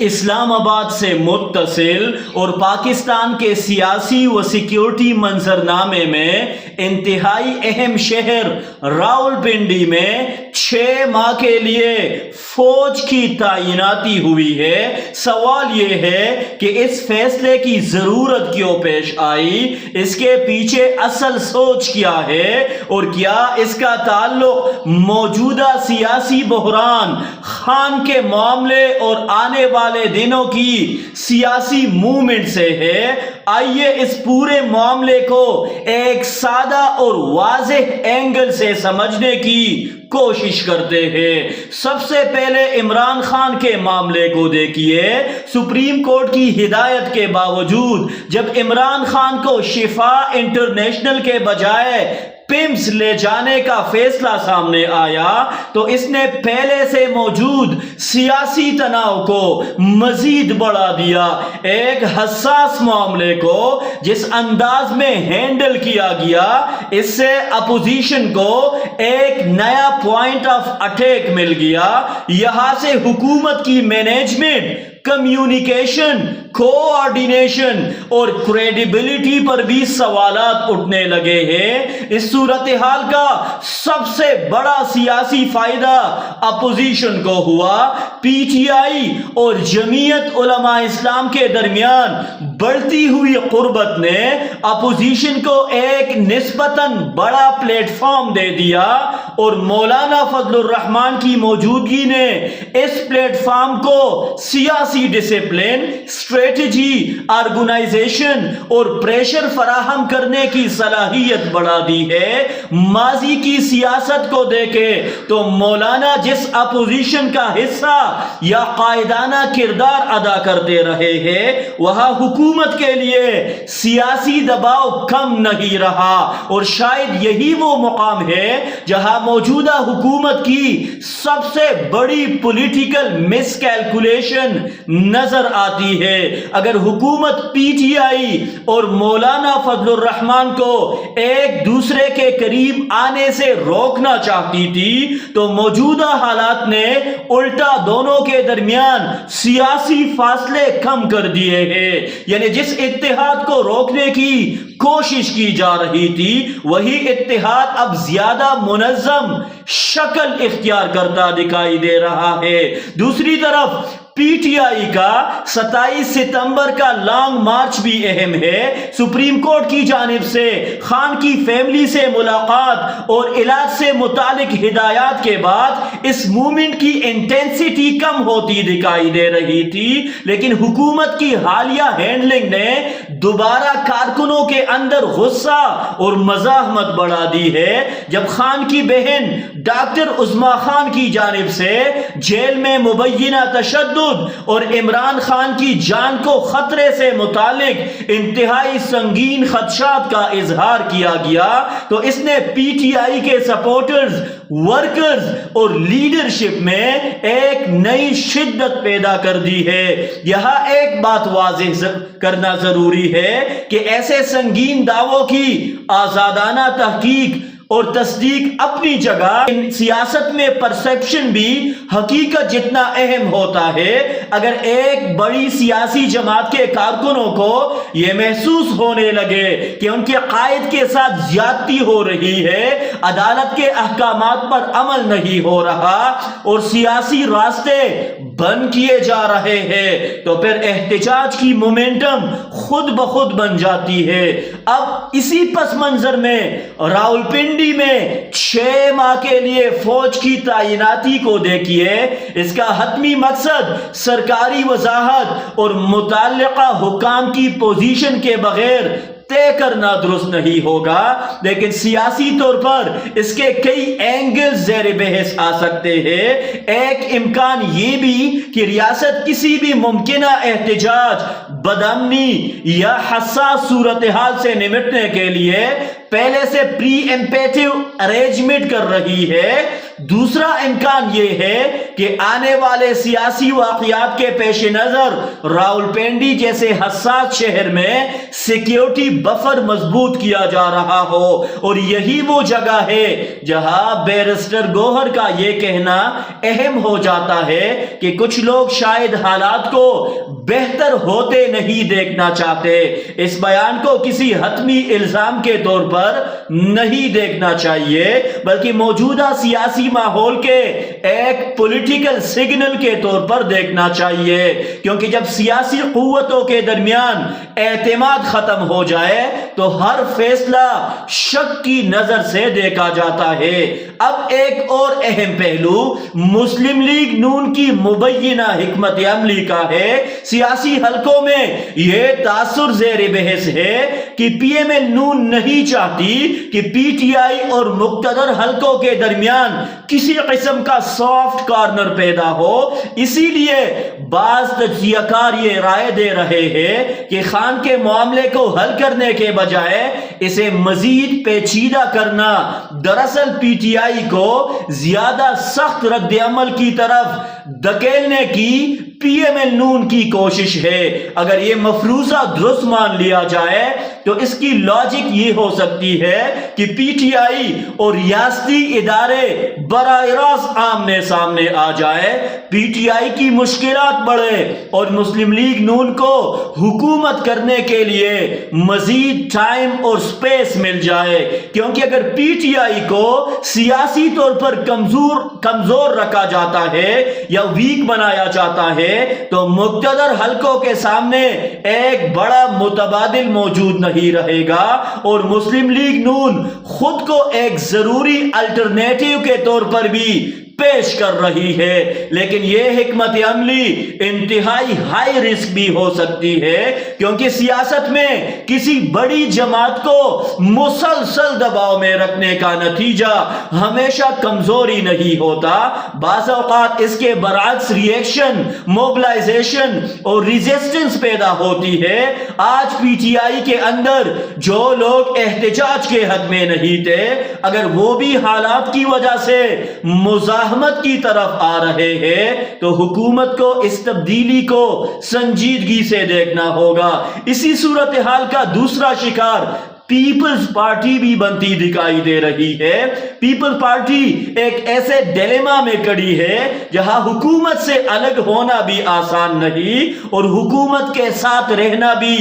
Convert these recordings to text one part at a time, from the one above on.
اسلام آباد سے متصل اور پاکستان کے سیاسی و سیکیورٹی منظرنامے میں انتہائی اہم شہر راولپنڈی میں 6 ماہ کے لیے فوج کی تعیناتی ہوئی ہے۔ سوال یہ ہے کہ اس فیصلے کی ضرورت کیوں پیش آئی، اس کے پیچھے اصل سوچ کیا ہے، اور کیا اس کا تعلق موجودہ سیاسی بحران، خان کے معاملے اور آنے والے دنوں کی سیاسی موومنٹ سے ہے۔ آئیے اس پورے معاملے کو ایک سادہ اور واضح اینگل سے سمجھنے کی کوشش کرتے ہیں۔ سب سے پہلے عمران خان کے معاملے کو دیکھیے۔ سپریم کورٹ کی ہدایت کے باوجود جب عمران خان کو شفا انٹرنیشنل کے بجائے پیمز لے جانے کا فیصلہ سامنے آیا تو اس نے پہلے سے موجود سیاسی تناؤ کو مزید بڑھا دیا۔ ایک حساس معاملے کو جس انداز میں ہینڈل کیا گیا، اس سے اپوزیشن کو ایک نیا پوائنٹ آف اٹیک مل گیا۔ یہاں سے حکومت کی مینجمنٹ، کمیونیکیشن، کوآرڈینیشن اور کریڈیبلٹی پر بھی سوالات اٹھنے لگے ہیں۔ اس صورتحال کا سب سے بڑا سیاسی فائدہ اپوزیشن کو ہوا۔ پی ٹی آئی اور جمعیت علماء اسلام کے درمیان بڑھتی ہوئی قربت نے اپوزیشن کو ایک نسبتاً بڑا پلیٹ فارم دے دیا، اور مولانا فضل الرحمان کی موجودگی نے اس پلیٹ فارم کو سیاسی ڈسپلن، اسٹریٹجی، آرگنائزیشن اور پریشر فراہم کرنے کی صلاحیت بڑھا دی ہے۔ ماضی کی سیاست کو دیکھے تو مولانا جس اپوزیشن کا حصہ یا قائدانہ کردار ادا کرتے رہے ہیں، وہاں حکومت کے لیے سیاسی دباؤ کم نہیں رہا، اور شاید یہی وہ مقام ہے جہاں موجودہ حکومت کی سب سے بڑی پولیٹیکل مس کیلکولیشن نظر آتی ہے۔ اگر حکومت پی ٹی آئی اور مولانا فضل الرحمان کو ایک دوسرے کے قریب آنے سے روکنا چاہتی تھی تو موجودہ حالات نے الٹا دونوں کے درمیان سیاسی فاصلے کم کر دیے ہیں۔ یعنی جس اتحاد کو روکنے کی کوشش کی جا رہی تھی، وہی اتحاد اب زیادہ منظم شکل اختیار کرتا دکھائی دے رہا ہے۔ دوسری طرف پی ٹی آئی کا 27 ستمبر کا لانگ مارچ بھی اہم ہے۔ سپریم کورٹ کی جانب سے خان کی فیملی سے ملاقات اور علاج سے متعلق ہدایات کے بعد اس موومنٹ کی انٹینسٹی کم ہوتی دکھائی دے رہی تھی، لیکن حکومت کی حالیہ ہینڈلنگ نے دوبارہ کارکنوں کے اندر غصہ اور مزاحمت بڑھا دی ہے۔ جب خان کی بہن ڈاکٹر عظمیٰ خان کی جانب سے جیل میں مبینہ تشدد اور عمران خان کی جان کو خطرے سے متعلق انتہائی سنگین خدشات کا اظہار کیا گیا تو اس نے پی ٹی آئی کے سپورٹرز، ورکرز اور لیڈرشپ میں ایک نئی شدت پیدا کر دی ہے۔ یہاں ایک بات واضح کرنا ضروری ہے کہ ایسے سنگین دعووں کی آزادانہ تحقیق اور تصدیق اپنی جگہ، سیاست میں پرسپشن بھی حقیقت جتنا اہم ہوتا ہے۔ اگر ایک بڑی سیاسی جماعت کے کارکنوں کو یہ محسوس ہونے لگے کہ ان کے قائد کے ساتھ زیادتی ہو رہی ہے، عدالت کے احکامات پر عمل نہیں ہو رہا اور سیاسی راستے بند کیے جا رہے ہیں، تو پھر احتجاج کی مومنٹم خود بخود بن جاتی ہے۔ اب اسی پس منظر میں راولپنڈی میں 6 ماہ کے لیے فوج کی تعیناتی کو دیکھیے۔ اس کا حتمی مقصد سرکاری وضاحت اور متعلقہ حکام کی پوزیشن کے بغیر طے کرنا درست نہیں ہوگا، لیکن سیاسی طور پر اس کے کئی اینگل زیر بحث آ سکتے ہیں۔ ایک امکان یہ بھی کہ ریاست کسی بھی ممکنہ احتجاج، بدامنی یا حساس صورتحال سے نمٹنے کے لیے پہلے سے پری ایمپیٹیو ارینجمنٹ کر رہی ہے۔ دوسرا امکان یہ ہے کہ آنے والے سیاسی واقعات کے پیش نظر راولپنڈی جیسے حساس شہر میں سیکیورٹی بفر مضبوط کیا جا رہا ہو، اور یہی وہ جگہ ہے جہاں بیرسٹر گوہر کا یہ کہنا اہم ہو جاتا ہے کہ کچھ لوگ شاید حالات کو بہتر ہوتے نہیں دیکھنا چاہتے۔ اس بیان کو کسی حتمی الزام کے طور پر نہیں دیکھنا چاہیے، بلکہ موجودہ سیاسی ماحول کے ایک پولیٹیکل سگنل کے طور پر دیکھنا چاہیے، کیونکہ جب سیاسی قوتوں کے درمیان اعتماد ختم ہو جائے تو ہر فیصلہ شک کی نظر سے دیکھا جاتا ہے۔ اب ایک اور اہم پہلو مسلم لیگ نون کی مبینہ حکمت عملی کا ہے۔ سیاسی حلقوں میں یہ تاثر زیر بحث ہے کہ پی ایم ایل نون نہیں چاہتی کہ پی ٹی آئی اور مقتدر حلقوں کے درمیان کسی قسم کا سافٹ کارنر پیدا ہو، اسی لیے بعض تجزیہ کار یہ رائے دے رہے ہیں کہ خان کے معاملے کو حل کرنے کے بجائے اسے مزید پیچیدہ کرنا دراصل پی ٹی آئی کو زیادہ سخت رد عمل کی طرف دھکیلنے کی پی ایم ایل نون کی کوشش ہے۔ اگر یہ مفروضہ درست مان لیا جائے تو اس کی لاجک یہ ہو سکتی ہے کہ پی ٹی آئی اور ریاستی ادارے براہ راست آمنے سامنے آ جائے، پی ٹی آئی کی مشکلات بڑھے اور مسلم لیگ نون کو حکومت کرنے کے لیے مزید ٹائم اور سپیس مل جائے، کیونکہ اگر پی ٹی آئی کو سیاسی طور پر کمزور رکھا جاتا ہے یا ویک بنایا جاتا ہے تو مقتدر حلقوں کے سامنے ایک بڑا متبادل موجود نہیں رہے گا، اور مسلم لیگ نون خود کو ایک ضروری الٹرنیٹیو کے طور پر بھی پیش کر رہی ہے۔ لیکن یہ حکمت عملی انتہائی ہائی رسک بھی ہو سکتی ہے، کیونکہ سیاست میں کسی بڑی جماعت کو مسلسل دباؤ میں رکھنے کا نتیجہ ہمیشہ کمزوری نہیں ہوتا، بعض اوقات اس کے برعکس ری ایکشن، موبلائزیشن اور ریزسٹنس پیدا ہوتی ہے۔ آج پی ٹی آئی کے اندر جو لوگ احتجاج کے حق میں نہیں تھے، اگر وہ بھی حالات کی وجہ سے مزاحمت کی طرف آ رہے ہیں تو حکومت کو اس تبدیلی کو سنجیدگی سے دیکھنا ہوگا۔ اسی صورتحال کا دوسرا شکار پیپلز پارٹی بھی بنتی دکھائی دے رہی ہے۔ پیپلز پارٹی ایک ایسے ڈیلیما میں کڑی ہے جہاں حکومت سے الگ ہونا بھی آسان نہیں اور حکومت کے ساتھ رہنا بھی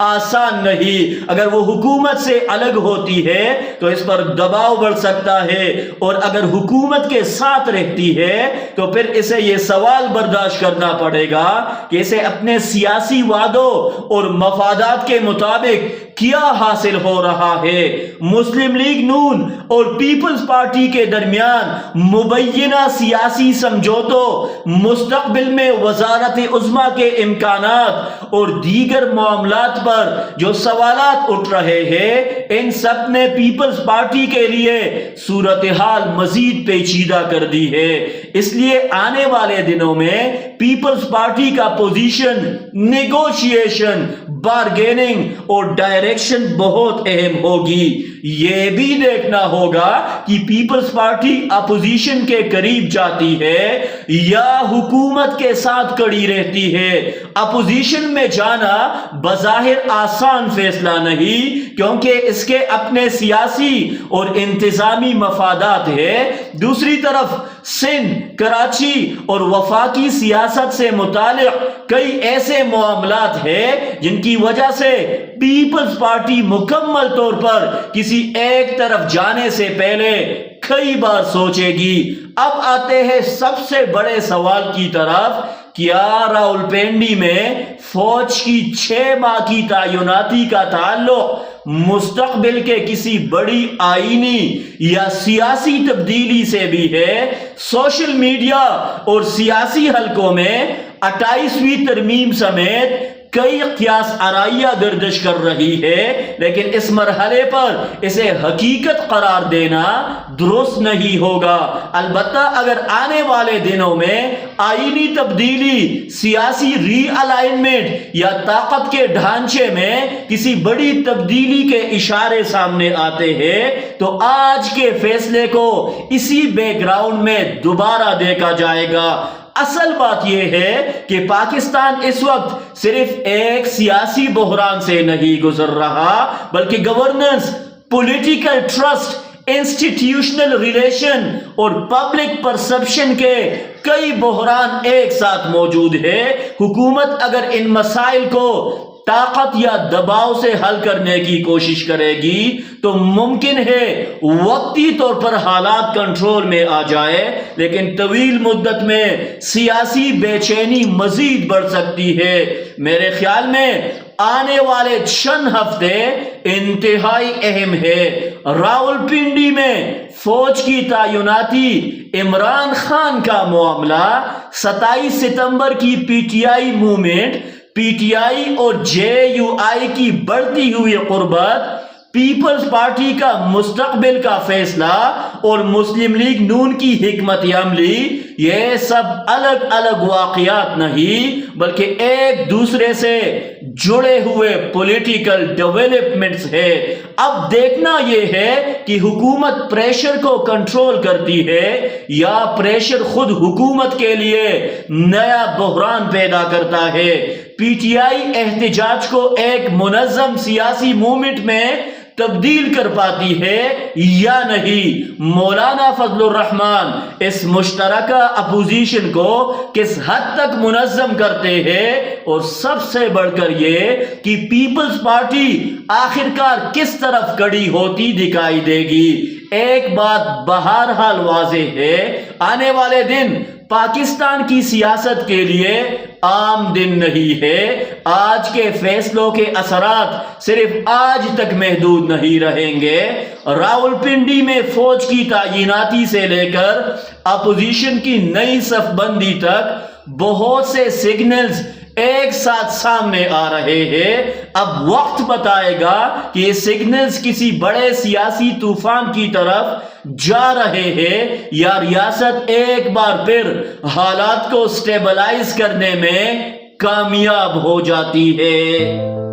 آسان نہیں۔ اگر وہ حکومت سے الگ ہوتی ہے تو اس پر دباؤ بڑھ سکتا ہے، اور اگر حکومت کے ساتھ رہتی ہے تو پھر اسے یہ سوال برداشت کرنا پڑے گا کہ اسے اپنے سیاسی وعدوں اور مفادات کے مطابق کیا حاصل ہو رہا ہے۔ مسلم لیگ نون اور پیپلز پارٹی کے درمیان مبینہ سیاسی سمجھوتوں، مستقبل میں وزارت عظمیٰ کے امکانات اور دیگر معاملات پر جو سوالات اٹھ رہے ہیں، ان سب نے پیپلز پارٹی کے لیے صورتحال مزید پیچیدہ کر دی ہے۔ اس لیے آنے والے دنوں میں پیپلز پارٹی کا پوزیشن، نیگوشیشن، بارگیننگ اور ڈائریکشن بہت اہم ہوگی۔ یہ بھی دیکھنا ہوگا کہ پیپلز پارٹی اپوزیشن کے قریب جاتی ہے یا حکومت کے ساتھ کڑی رہتی ہے۔ اپوزیشن میں جانا بظاہر آسان فیصلہ نہیں، کیونکہ اس کے اپنے سیاسی اور انتظامی مفادات ہیں۔ دوسری طرف سندھ، کراچی اور وفاقی سیاست سے متعلق کئی ایسے معاملات ہیں جن کی وجہ سے پیپلز پارٹی مکمل طور پر کسی ایک طرف جانے سے پہلے کئی بار سوچے گی۔ اب آتے ہیں سب سے بڑے سوال کی طرف، کیا راولپنڈی میں فوج کی 6 ماہ کی تعیناتی کا تعلق مستقبل کے کسی بڑی آئینی یا سیاسی تبدیلی سے بھی ہے؟ سوشل میڈیا اور سیاسی حلقوں میں 28ویں ترمیم سمیت کئی قیاس آرائیاں گردش کر رہی ہے، لیکن اس مرحلے پر اسے حقیقت قرار دینا درست نہیں ہوگا۔ البتہ اگر آنے والے دنوں میں آئینی تبدیلی، سیاسی ری الائنمنٹ یا طاقت کے ڈھانچے میں کسی بڑی تبدیلی کے اشارے سامنے آتے ہیں تو آج کے فیصلے کو اسی بیک گراؤنڈ میں دوبارہ دیکھا جائے گا۔ اصل بات یہ ہے کہ پاکستان اس وقت صرف ایک سیاسی بحران سے نہیں گزر رہا، بلکہ governance, political trust, institutional relation اور پبلک پرسپشن کے کئی بحران ایک ساتھ موجود ہے۔ حکومت اگر ان مسائل کو طاقت یا دباؤ سے حل کرنے کی کوشش کرے گی تو ممکن ہے وقتی طور پر حالات کنٹرول میں آ جائے، لیکن طویل مدت میں سیاسی بے چینی مزید بڑھ سکتی ہے۔ میرے خیال میں آنے والے چند ہفتے انتہائی اہم ہے۔ راولپنڈی میں فوج کی تعیناتی، عمران خان کا معاملہ، 27 ستمبر کی P T eye movement, P T I اور جے یو آئی کی بڑھتی ہوئی قربت، پیپلز پارٹی کا مستقبل کا فیصلہ اور مسلم لیگ نون کی حکمت عملی، یہ سب الگ الگ واقعات نہیں بلکہ ایک دوسرے سے جڑے ہوئے پولیٹیکل ڈیولپمنٹس ہے۔ اب دیکھنا یہ ہے کہ حکومت پریشر کو کنٹرول کرتی ہے یا پریشر خود حکومت کے لیے نیا بحران پیدا کرتا ہے۔ پی ٹی آئی احتجاج کو ایک منظم سیاسی موومنٹ میں تبدیل کر پاتی ہے یا نہیں؟ مولانا فضل الرحمان اس مشترکہ اپوزیشن کو کس حد تک منظم کرتے ہیں، اور سب سے بڑھ کر یہ کہ پیپلز پارٹی آخرکار کس طرف کڑی ہوتی دکھائی دے گی؟ ایک بات بہرحال واضح ہے، آنے والے دن پاکستان کی سیاست کے لیے عام دن نہیں ہے۔ آج کے فیصلوں کے اثرات صرف آج تک محدود نہیں رہیں گے۔ راولپنڈی میں فوج کی تعیناتی سے لے کر اپوزیشن کی نئی صف بندی تک بہت سے سگنلز ایک ساتھ سامنے آ رہے ہیں۔ اب وقت بتائے گا کہ یہ سگنلز کسی بڑے سیاسی طوفان کی طرف جا رہے ہیں یا ریاست ایک بار پھر حالات کو سٹیبلائز کرنے میں کامیاب ہو جاتی ہے۔